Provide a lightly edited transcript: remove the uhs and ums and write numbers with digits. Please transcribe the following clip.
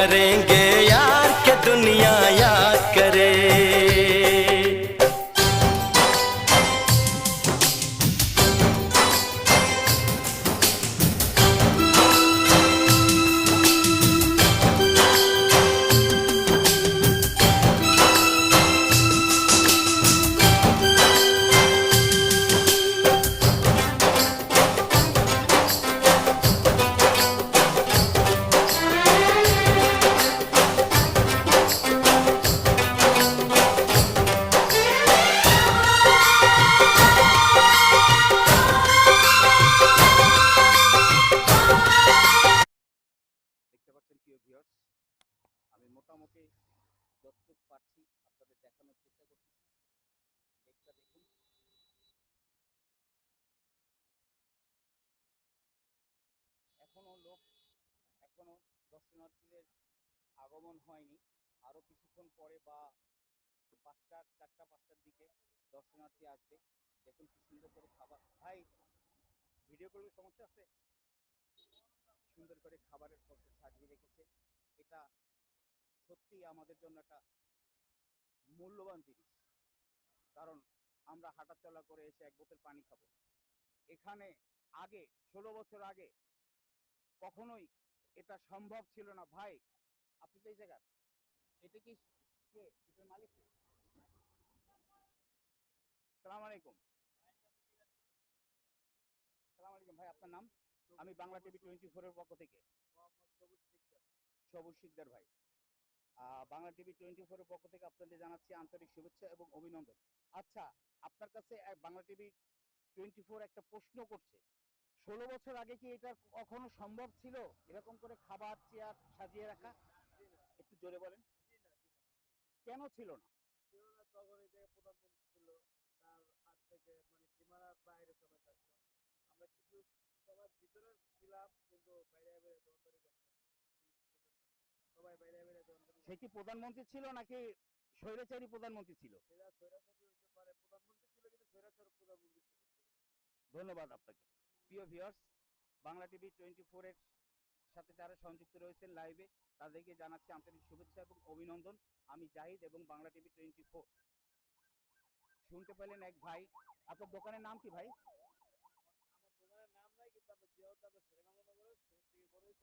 करेंगे यार के दुनिया याद करे। দেখতে পাচ্ছেন প্রিয় ভিউয়ার্স, আমি মোটামুটি যতটুকু পারছি আপনাদের দেখানোর চেষ্টা করতেছি। লেকটা দেখুন, এখনো লোক, এখনো দর্শনার্থীদের আগমন হয়নি। আরো কিছুক্ষণ পরে বা 4টা 5টার দিকে দর্শনার্থী আসবে। দেখুন কি সুন্দর করে খাবার, ভাই ভিডিও করলে সমস্যা আছে? সুন্দর করে খাবারের পক্ষে সাজিয়ে রেখেছে। এটা সত্যি আমাদের জন্য একটা মূল্যবান জিনিস, কারণ আমরা হাঁটাচলা করে এসে এক বোতল পানি খাবো। এখানে আগে 16 বছর আগে কখনোই এটা সম্ভব ছিল না। ভাই আপনি তো এই জায়গার, এটা কি কে, এটার মালিক কে? সালাম আলাইকুম। সালাম আলাইকুম ভাই, আপনার নাম? আমি বাংলা টিভি 24-এর পক্ষ থেকে। সবুজ শিকদার ভাই, বাংলা টিভি 24-এর পক্ষ থেকে আপনাদের জানাচ্ছি আন্তরিক শুভেচ্ছা এবং অভিনন্দন। আচ্ছা, আপনার কাছে বাংলা টিভি 24 একটা প্রশ্ন করছে, 16 বছর আগে কি এটা কখনো সম্ভব ছিল এরকম করে খাবার চেয়ার সাজিয়ে রাখা? একটু জোরে বলেন, কেন ছিল না? তখন এই জায়গায় প্রধানমন্ত্রী ছিল, তার হাত থেকে মানে সীমানার বাইরে সবাই থাকতো। আমরা কিছু সবার ভিতরে ছিলাম, কিন্তু বাইরে বাইরে দৌড়দৌড়ি করছে, সবাই বাইরে বাইরে দৌড়দৌড়ি। সে কি প্রধানমন্ত্রী ছিল নাকি স্বৈরাচারী প্রধানমন্ত্রী ছিল? সেটা স্বৈরাচারী হইতে পারে, প্রধানমন্ত্রী ছিল কিন্তু স্বৈরাচার প্রধানমন্ত্রী ছিল। ধন্যবাদ আপনাকে। প্রিয় ভিউয়ার্স, বাংলা টিভি 24-এর সাথে যারা সংযুক্ত রয়েছেন লাইভে, তাদেরকে জানাচ্ছি আন্তরিক শুভেচ্ছা এবং অভিনন্দন। আমি জাহিদ এবং বাংলা টিভি 24। শুনতে পেলেন এক ভাই, আপনার দোকানের নাম কি ভাই?